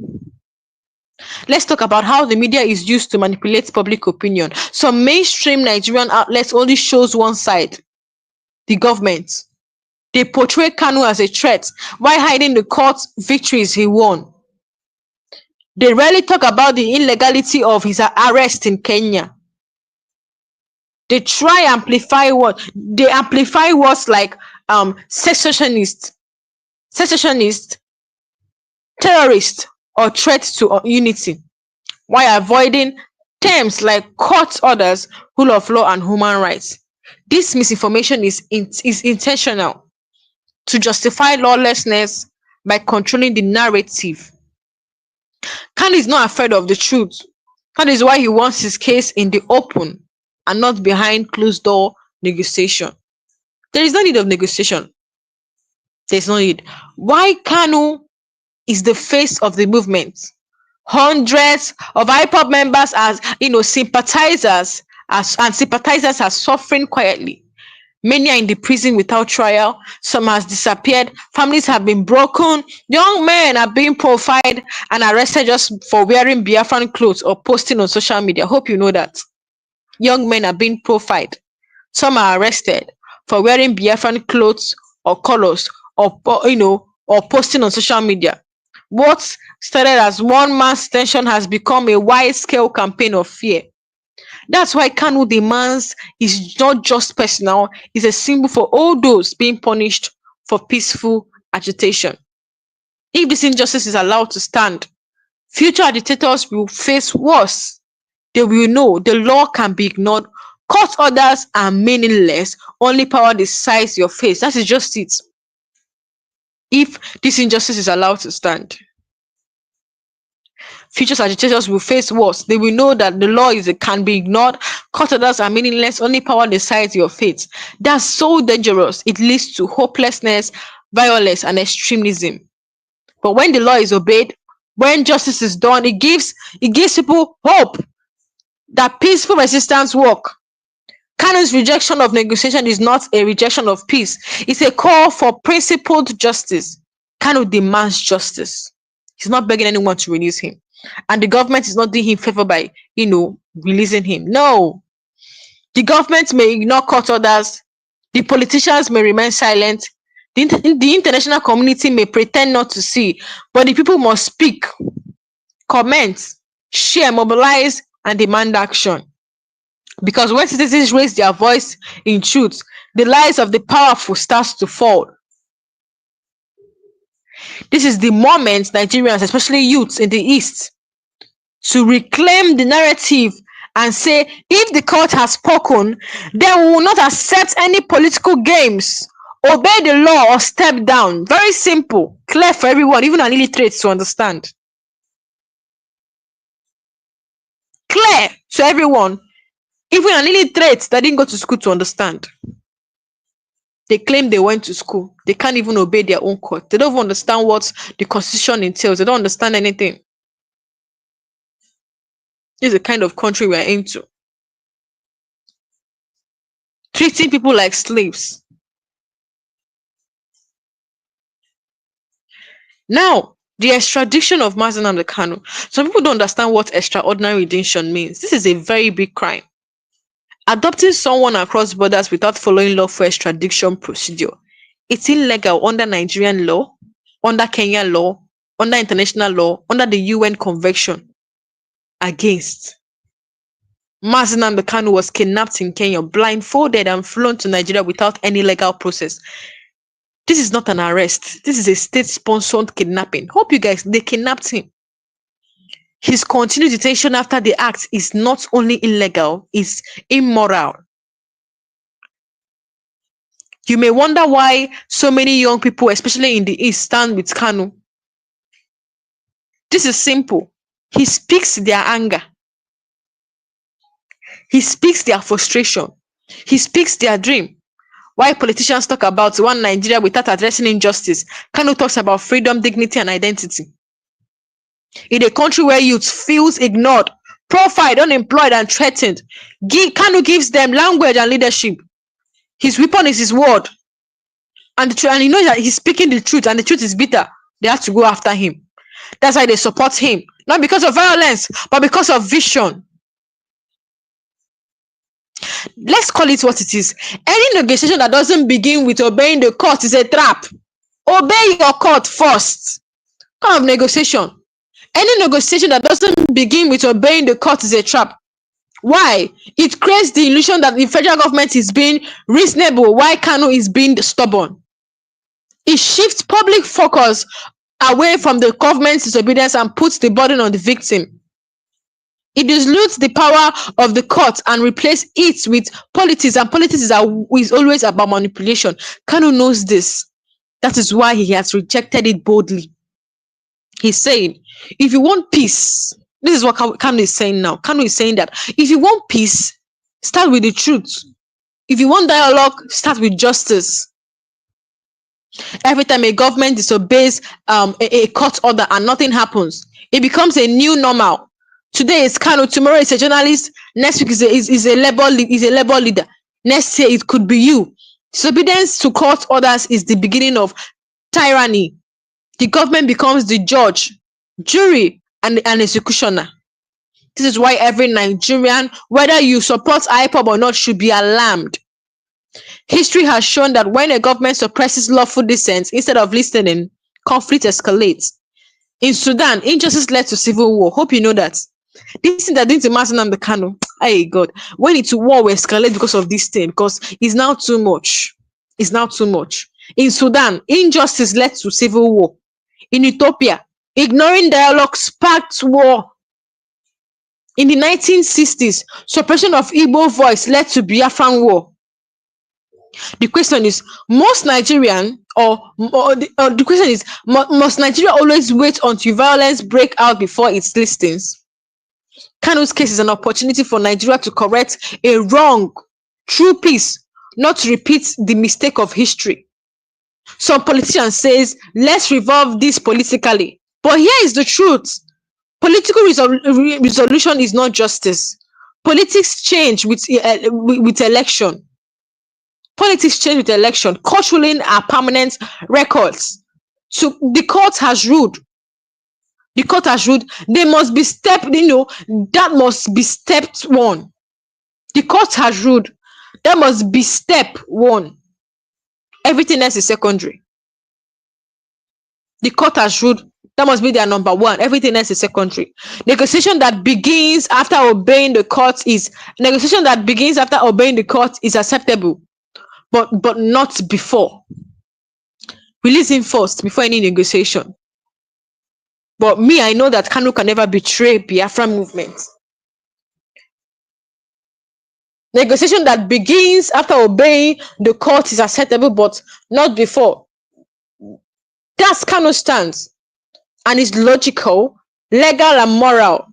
Let's talk about how the media is used to manipulate public opinion. Some mainstream Nigerian outlets only shows one side, the government. They portray Kanu as a threat while hiding the court victories he won. They rarely talk about the illegality of his arrest in Kenya. They try amplify words like secessionist, terrorist, or threat to unity, while avoiding terms like court orders, rule of law, and human rights. This misinformation is intentional to justify lawlessness by controlling the narrative. Kanu is not afraid of the truth. That is why he wants his case in the open and not behind closed door negotiation. There is no need of negotiation. There's no need. Why Kanu is the face of the movement. Hundreds of IPOB members as sympathizers are suffering quietly. Many are in the prison without trial. Some has disappeared. Families have been broken. Young men are being profiled and arrested just for wearing Biafran clothes or posting on social media. Hope you know that. Young men are being profiled. Some are arrested for wearing Biafran clothes or colors or posting on social media. What started as one mass tension has become a wide-scale campaign of fear. That's why Kanu demands is not just personal, it's a symbol for all those being punished for peaceful agitation. If this injustice is allowed to stand, future agitators will face worse. They will know the law can be ignored, court orders are meaningless, only power decides your fate. That is just it. If this injustice is allowed to stand, future agitators will face worse. They will know that the law can be ignored, court orders are meaningless, only power decides your fate. That's so dangerous. It leads to hopelessness, violence, and extremism. But when the law is obeyed, when justice is done, it gives people hope that peaceful resistance work. Kanu's rejection of negotiation is not a rejection of peace. It's a call for principled justice. Kanu demands justice. He's not begging anyone to release him. And the government is not doing him favor by, releasing him. No. The government may ignore court orders. The politicians may remain silent. The international community may pretend not to see. But the people must speak, comment, share, mobilize, and demand action. Because when citizens raise their voice in truth, the lies of the powerful starts to fall. This is the moment Nigerians, especially youths in the East, to reclaim the narrative and say, if the court has spoken, then we will not accept any political games. Obey the law or step down. Very simple, clear for everyone, even an illiterate to understand. Clear to everyone, even an illiterate that didn't go to school to understand. They claim they went to school. They can't even obey their own court. They don't even understand what the constitution entails. They don't understand anything. This is the kind of country we're into. Treating people like slaves. Now, the extradition of Nnamdi Kanu. Some people don't understand what extraordinary detention means. This is a very big crime. Adopting someone across borders without following lawful extradition procedure. It's illegal under Nigerian law, under Kenya law, under international law, under the UN Convention against. Nnamdi Kanu was kidnapped in Kenya, blindfolded and flown to Nigeria without any legal process. This is not an arrest. This is a state-sponsored kidnapping. Hope you guys, they kidnapped him. His continued detention after the act is not only illegal, it's immoral. You may wonder why so many young people, especially in the East, stand with Kanu. This is simple. He speaks their anger. He speaks their frustration. He speaks their dream. Why politicians talk about one Nigeria without addressing injustice, Kanu talks about freedom, dignity, and identity. In a country where youth feels ignored, profiled, unemployed, and threatened, Kanu gives them language and leadership. His weapon is his word. And he knows that he's speaking the truth, and the truth is bitter. They have to go after him. That's why they support him. Not because of violence, but because of vision. Let's call it what it is. Any negotiation that doesn't begin with obeying the court is a trap. Obey your court first. Kind of negotiation. Any negotiation that doesn't begin with obeying the court is a trap. Why? It creates the illusion that the federal government is being reasonable while Kanu is being stubborn. It shifts public focus away from the government's disobedience and puts the burden on the victim. It dilutes the power of the court and replaces it with politics, and politics is always about manipulation. Kanu knows this. That is why he has rejected it boldly. He's saying, if you want peace, this is what Kanu is saying now. Kanu is saying that if you want peace, start with the truth. If you want dialogue, start with justice. Every time a government disobeys a court order and nothing happens, it becomes a new normal. Today is Kanu, tomorrow is a journalist, next week is a labor leader, next year it could be you. Disobedience to court orders is the beginning of tyranny. The government becomes the judge, jury, and an executioner. This is why every Nigerian, whether you support IPOB or not, should be alarmed. History has shown that when a government suppresses lawful dissent instead of listening, conflict escalates. In Sudan, injustice led to civil war. Hope you know that. This thing that didn't matter Nnamdi Kanu. Hey God, when it's war will escalate because of this thing, because it's now too much. It's now too much. In Sudan, injustice led to civil war. In Ethiopia, ignoring dialogue sparked war. In the 1960s, suppression of Igbo voice led to Biafran war. The question is, must Nigeria always wait until violence break out before it listens? Kanu's case is an opportunity for Nigeria to correct a wrong through peace, not to repeat the mistake of history. Some politicians says, let's revolve this politically. But here is the truth. Political resolution is not justice. Politics change with election. Politics change with election. Court ruling are permanent records. So the court has ruled. The court has ruled. They must be that must be step one. The court has ruled. That must be step one. Everything else is secondary. The court has ruled. That must be their number one. Everything else is secondary. Negotiation that begins after obeying the court is acceptable, but not before. Release him first before any negotiation. But me, I know that Kanu can never betray Biafra movement. Negotiation that begins after obeying the court is acceptable, but not before. That's Kanu's stance, and it's logical, legal, and moral.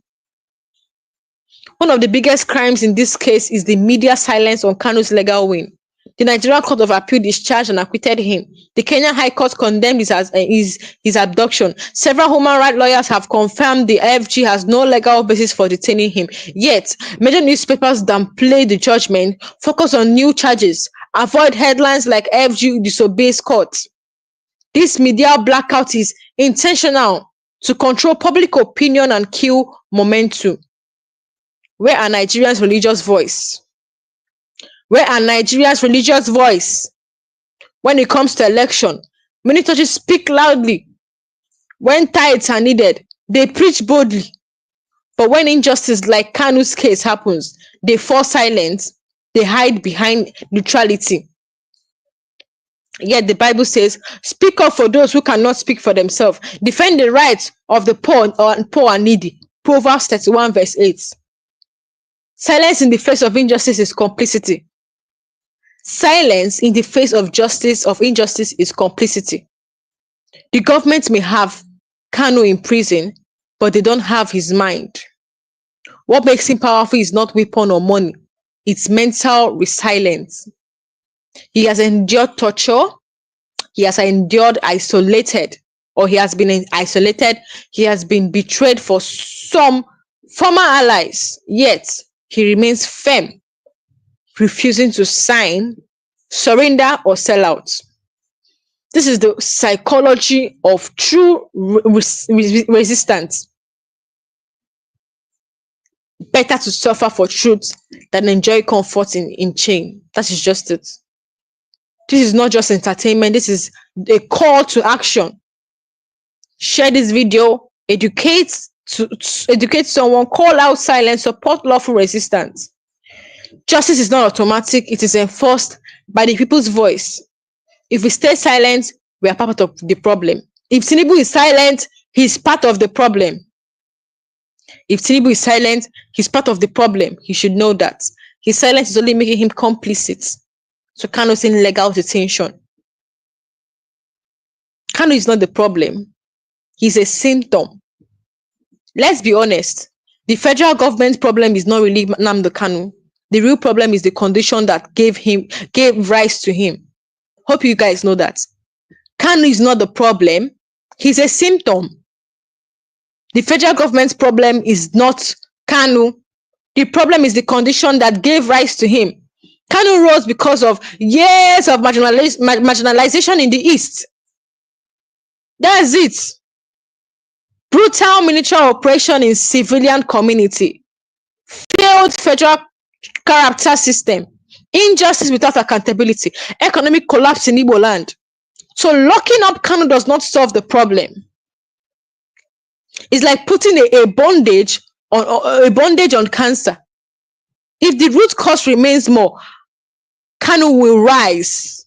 One of the biggest crimes in this case is the media silence on Kanu's legal win. The Nigerian Court of Appeal discharged and acquitted him. The Kenyan High Court condemned his abduction. Several human rights lawyers have confirmed the FG has no legal basis for detaining him. Yet, major newspapers downplay the judgment, focus on new charges, avoid headlines like FG disobeys court. This media blackout is intentional to control public opinion and kill momentum. Where are Nigerians' religious voice? Where are Nigeria's religious voice? When it comes to election, many churches speak loudly. When tithes are needed, they preach boldly. But when injustice like Kanu's case happens, they fall silent, they hide behind neutrality. Yet the Bible says, speak up for those who cannot speak for themselves. Defend the rights of the poor and needy. Proverbs 31 verse 8. Silence in the face of injustice is complicity. Silence in the face of injustice is complicity. The government may have Kanu in prison, but they don't have his mind. What makes him powerful is not weapon or money. It's mental resilience. He has endured torture. He has endured isolated, or he has been isolated. He has been betrayed for some former allies, yet he remains firm, refusing to sign, surrender, or sell out. This is the psychology of true resistance. Better to suffer for truth than enjoy comfort in chain. That is just it. This is not just entertainment. This is a call to action. Share this video. Educate someone. Call out silence. Support lawful resistance. Justice is not automatic. It is enforced by the people's voice. If we stay silent, we are part of the problem. If Tinubu is silent, he's part of the problem. If Tinubu is silent, he's part of the problem. He should know that. His silence is only making him complicit. So Kanu is in legal detention. Kanu is not the problem. He's a symptom. Let's be honest. The federal government problem is not really Nnamdi Kanu. The real problem is the condition that gave rise to him. Hope you guys know that. Kanu is not the problem, he's a symptom. The federal government's problem is not Kanu. The problem is the condition that gave rise to him. Kanu rose because of years of marginalization in the East. That's it. Brutal military operation in civilian community, failed federal character system, injustice without accountability, economic collapse in Igbo land. So locking up Kanu does not solve the problem. It's like putting a bondage on cancer. If the root cause remains more, Kanu will rise.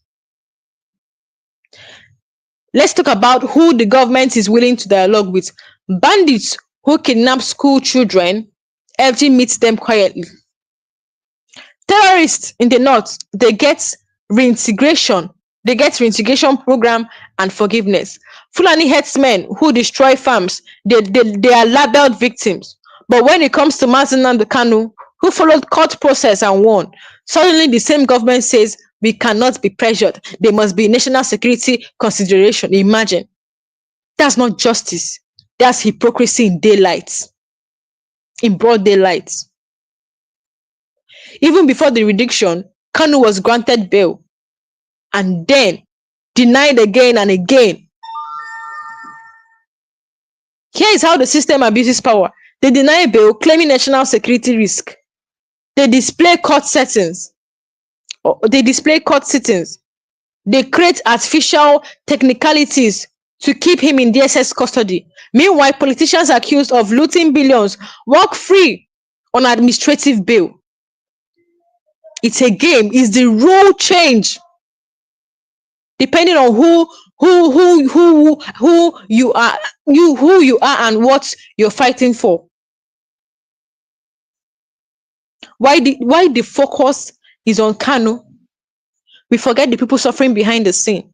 Let's talk about who the government is willing to dialogue with. Bandits who kidnap school children, FG meets them quietly. Terrorists in the north, they get reintegration program and forgiveness. Fulani herdsmen who destroy farms, they are labeled victims. But when it comes to Nnamdi Kanu, who followed court process and won, suddenly the same government says we cannot be pressured. There must be national security consideration. Imagine. That's not justice. That's hypocrisy in daylight. In broad daylight. Even before the reduction, Kanu was granted bail and then denied again and again. Here is how the system abuses power. They deny bail, claiming national security risk. They display court sittings. They create artificial technicalities to keep him in DSS custody. Meanwhile, politicians accused of looting billions walk free on administrative bail. It's a game. It's the rule change. Depending on who you are, and what you're fighting for. Why the focus is on Kanu? We forget the people suffering behind the scene.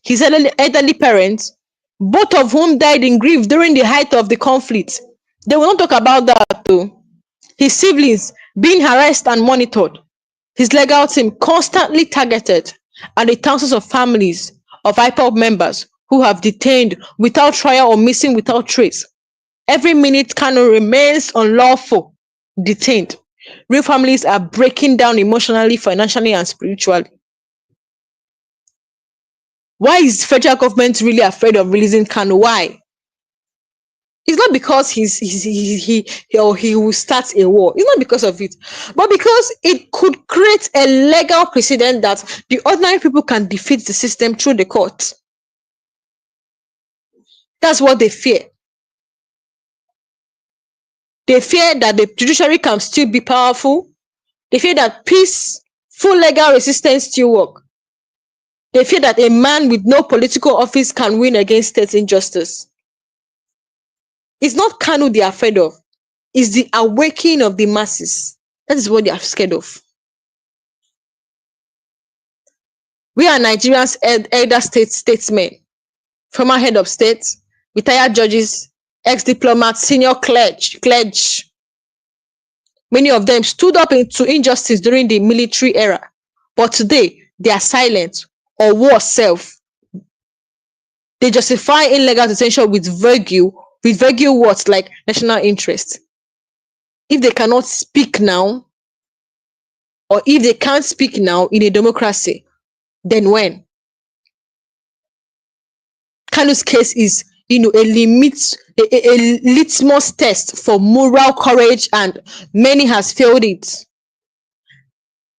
His elderly parents, both of whom died in grief during the height of the conflict. They will not talk about that too. His siblings being harassed and monitored. His legal team constantly targeted, and the thousands of families of IPOB members who have detained without trial or missing without trace. Every minute Kanu remains unlawful detained. Real families are breaking down emotionally, financially, and spiritually. Why is the federal government really afraid of releasing Kanu? Why? It's not because he will start a war. It's not because of it, but because it could create a legal precedent that the ordinary people can defeat the system through the court. That's what they fear. They fear that the judiciary can still be powerful. They fear that peaceful legal resistance still work. They fear that a man with no political office can win against state injustice. It's not Kanu they are afraid of. It's the awakening of the masses. That is what they are scared of. We are Nigerians' elder statesmen, former head of state, retired judges, ex-diplomats, senior clergy. Many of them stood up to injustice during the military era, but today they are silent, or worse self. They justify illegal detention with vague words like national interest. If they cannot speak now, or if they can't speak now in a democracy, then when? Kanu's case is, a litmus test for moral courage, and many has failed it.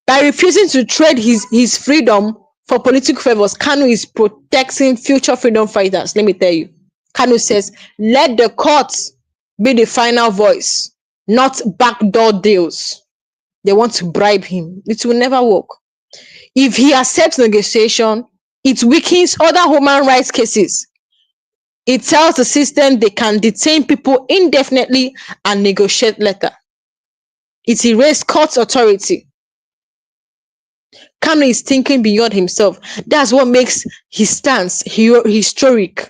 By refusing to trade his freedom for political favors, Kanu is protecting future freedom fighters. Let me tell you. Kanu says, let the courts be the final voice, not backdoor deals. They want to bribe him. It will never work. If he accepts negotiation, it weakens other human rights cases. It tells the system they can detain people indefinitely and negotiate later. It erases court authority. Kanu is thinking beyond himself. That's what makes his stance historic.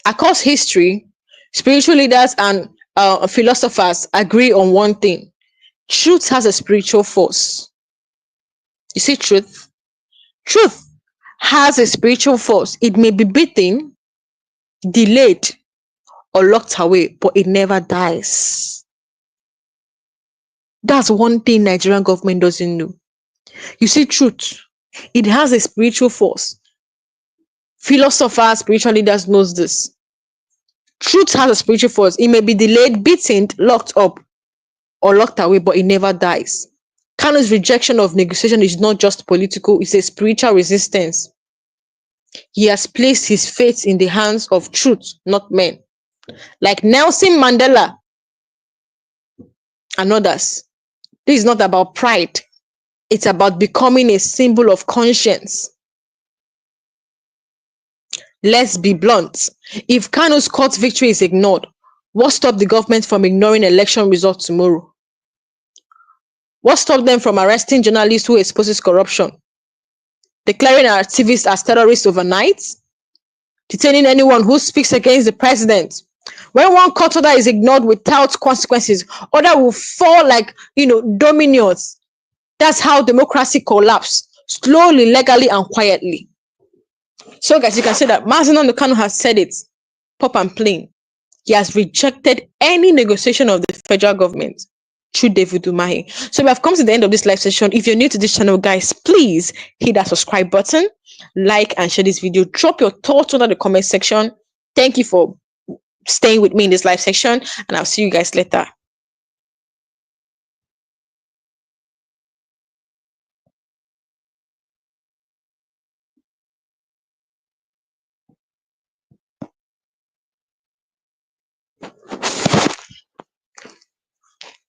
Across history, spiritual leaders and philosophers agree on one thing. Truth has a spiritual force. You see, truth has a spiritual force. It may be beaten, delayed, or locked away, but it never dies. That's one thing Nigerian government doesn't know. You see, truth, it has a spiritual force. Philosophers, spiritual leaders knows this. Truth has a spiritual force. It may be delayed, beaten, locked up, or locked away, but it never dies. Kanu's rejection of negotiation is not just political, it's a spiritual resistance. He has placed his faith in the hands of truth, not men. Like Nelson Mandela and others. This is not about pride. It's about becoming a symbol of conscience. Let's be blunt. If Kanu's court victory is ignored, what stopped the government from ignoring election results tomorrow? What stopped them from arresting journalists who exposes corruption? Declaring activists as terrorists overnight? Detaining anyone who speaks against the president? When one court order is ignored without consequences, other will fall like dominoes. That's how democracy collapses, slowly, legally, and quietly. So, guys, you can see that Nnamdi Kanu has said it, pop and plain. He has rejected any negotiation of the federal government through David Umahi. So we have come to the end of this live session. If you're new to this channel, guys, please hit that subscribe button, like and share this video. Drop your thoughts under the comment section. Thank you for staying with me in this live section, and I'll see you guys later.